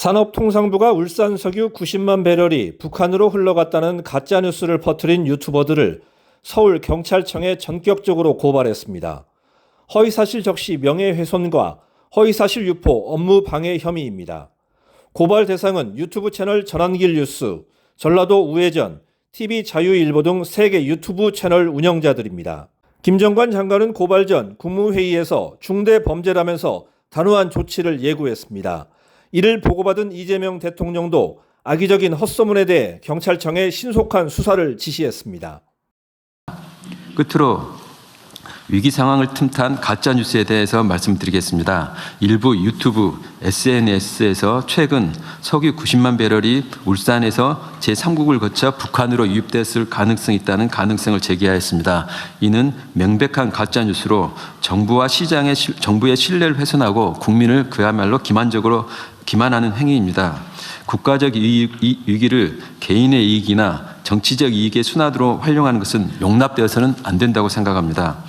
산업통상부가 울산석유 90만 배럴이 북한으로 흘러갔다는 가짜뉴스를 퍼뜨린 유튜버들을 서울경찰청에 전격적으로 고발했습니다. 허위사실 적시 명예훼손과 허위사실 유포 업무 방해 혐의입니다. 고발 대상은 유튜브 채널 전환길 뉴스, 전라도 우회전, TV자유일보 등 3개 유튜브 채널 운영자들입니다. 김정관 장관은 고발 전 국무회의에서 중대 범죄라면서 단호한 조치를 예고했습니다. 이를 보고받은 이재명 대통령도 악의적인 헛소문에 대해 경찰청에 신속한 수사를 지시했습니다. 끝으로 위기 상황을 틈탄 가짜 뉴스에 대해서 말씀드리겠습니다. 일부 유튜브, SNS에서 최근 석유 90만 배럴이 울산에서 제3국을 거쳐 북한으로 유입됐을 가능성이 있다는 가능성을 제기하였습니다. 이는 명백한 가짜 뉴스로 정부의 신뢰를 훼손하고 국민을 그야말로 기만하는 행위입니다. 국가적 위기를 개인의 이익이나 정치적 이익의 순환으로 활용하는 것은 용납되어서는 안 된다고 생각합니다.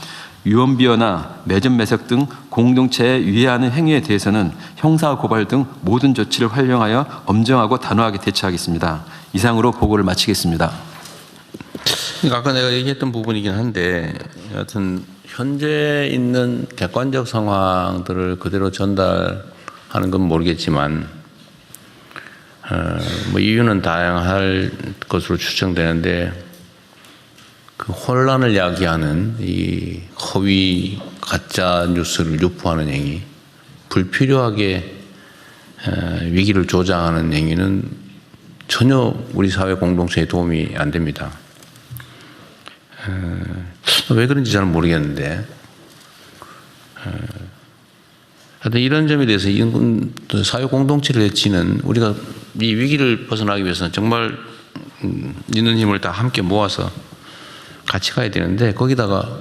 유언비어나 매점 매석 등 공동체에 위해하는 행위에 대해서는 형사 고발 등 모든 조치를 활용하여 엄정하고 단호하게 대처하겠습니다. 이상으로 보고를 마치겠습니다. 아까 내가 얘기했던 부분이긴 한데 여하튼 현재 있는 객관적 상황들을 그대로 전달하는 건 모르겠지만 뭐 이유는 다양할 것으로 추정되는데 그 혼란을 야기하는 이 허위 가짜 뉴스를 유포하는 행위, 불필요하게 위기를 조장하는 행위는 전혀 우리 사회 공동체에 도움이 안 됩니다. 왜 그런지 잘 모르겠는데 하여튼 이런 점에 대해서 사회 공동체를 해치는 우리가 이 위기를 벗어나기 위해서는 정말 있는 힘을 다 함께 모아서 같이 가야 되는데 거기다가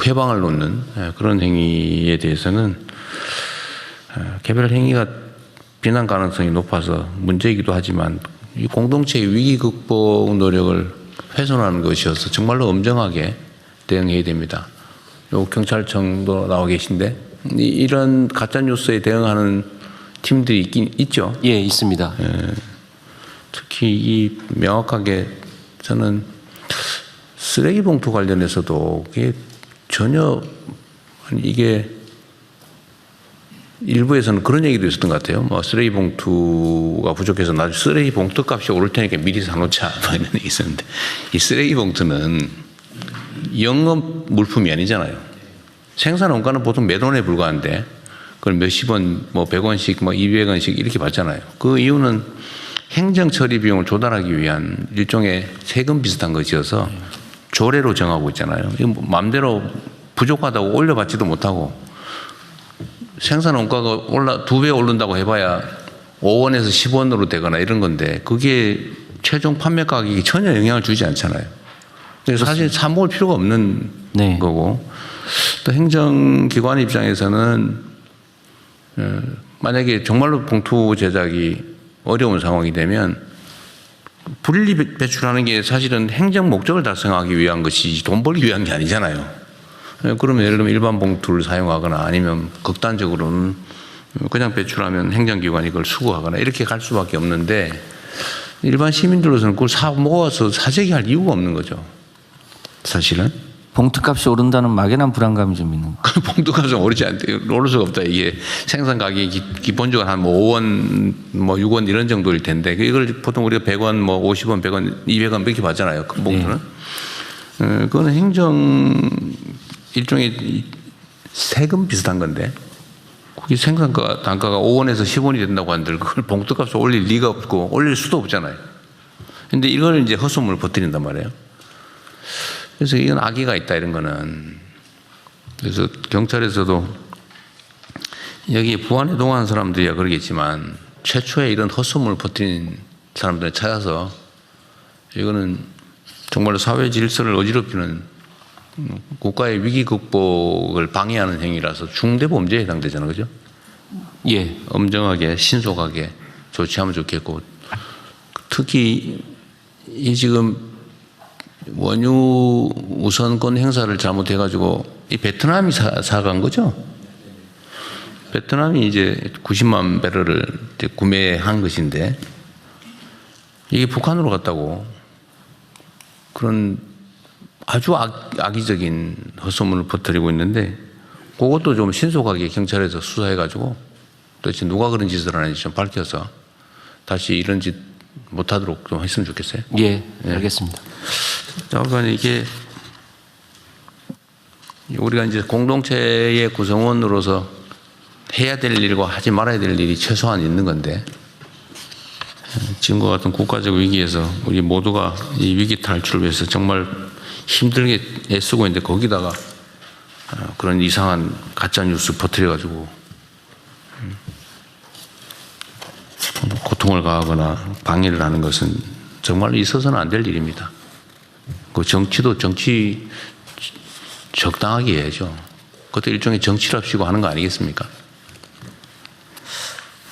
회방을 놓는 그런 행위에 대해서는 개별 행위가 비난 가능성이 높아서 문제이기도 하지만 이 공동체의 위기 극복 노력을 훼손하는 것이어서 정말로 엄정하게 대응해야 됩니다. 요 경찰청도 나와 계신데 이런 가짜 뉴스에 대응하는 팀들이 있긴 있죠. 예, 있습니다. 특히 이 명확하게 저는 쓰레기 봉투 관련해서도 그게 전혀 이게 일부에서는 그런 얘기도 있었던 것 같아요. 뭐 쓰레기 봉투가 부족해서 나중에 쓰레기 봉투 값이 오를 테니까 미리 사놓자 뭐 이런 얘기 있었는데 이 쓰레기 봉투는 영업 물품이 아니잖아요. 생산 원가는 보통 몇 원에 불과한데 그걸 몇십 원, 뭐 100원씩, 뭐 200원씩 이렇게 받잖아요. 그 이유는 행정 처리 비용을 조달하기 위한 일종의 세금 비슷한 것이어서 조례로 정하고 있잖아요. 이거 마음대로 부족하다고 올려받지도 못하고 생산 원가가 2배 오른다고 해봐야 5원에서 10원으로 되거나 이런 건데 그게 최종 판매 가격이 전혀 영향을 주지 않잖아요. 그래서 사실 사 먹을 필요가 없는 거고 또 행정기관 입장에서는 만약에 정말로 봉투 제작이 어려운 상황이 되면 분리 배출하는 게 사실은 행정 목적을 달성하기 위한 것이지 돈 벌기 위한 게 아니잖아요. 그러면 예를 들면 일반 봉투를 사용하거나 아니면 극단적으로는 그냥 배출하면 행정기관이 그걸 수거하거나 이렇게 갈 수밖에 없는데 일반 시민들로서는 그걸 사 모아서 사재기 할 이유가 없는 거죠. 사실은. 봉투값이 오른다는 막연한 불안감이 좀 있는 거예요. 봉투값은 오르지 않대요. 오를 수가 없다. 이게 생산 가격이 기본적으로 한 5원, 6원 이런 정도일 텐데 이걸 보통 우리가 100원, 50원, 100원, 200원 이렇게 받잖아요. 큰 봉투는. 그거는 행정 일종의 세금 비슷한 건데 그게 생산 단가가 5원에서 10원이 된다고 한들 그걸 봉투값을 올릴 리가 없고 올릴 수도 없잖아요. 근데 이걸 이제 헛소문을 퍼뜨린단 말이에요. 그래서 이건 악의가 있다 이런 거는. 그래서 경찰에서도 여기에 부안에 동원한 사람들이야 그러겠지만 최초에 이런 헛소문을 퍼뜨린 사람들을 찾아서 이거는 정말로 사회 질서를 어지럽히는 국가의 위기 극복을 방해하는 행위라서 중대 범죄에 해당되잖아요. 그죠? 예. 엄정하게 신속하게 조치하면 좋겠고 특히 이 지금 원유 우선권 행사를 잘못해가지고 이 베트남이 사간 거죠? 베트남이 이제 90만 배럴을 이제 구매한 것인데 이게 북한으로 갔다고 그런 아주 악의적인 헛소문을 퍼뜨리고 있는데 그것도 좀 신속하게 경찰에서 수사해가지고 도대체 누가 그런 짓을 하는지 좀 밝혀서 다시 이런 짓 못하도록 좀 했으면 좋겠어요. 예, 알겠습니다. 그러니까 이게 우리가 이제 공동체의 구성원으로서 해야 될 일과 하지 말아야 될 일이 최소한 있는 건데 지금과 같은 국가적 위기에서 우리 모두가 이 위기 탈출을 위해서 정말 힘들게 애쓰고 있는데 거기다가 그런 이상한 가짜 뉴스 퍼뜨려가지고 고통을 가하거나 방해를 하는 것은 정말로 있어서는 안 될 일입니다. 그 정치도 정치 적당하게 해야죠. 그것도 일종의 정치랍시고 하는 거 아니겠습니까?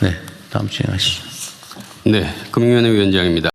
네, 다음 진행하시죠. 네, 금융위원회 위원장입니다.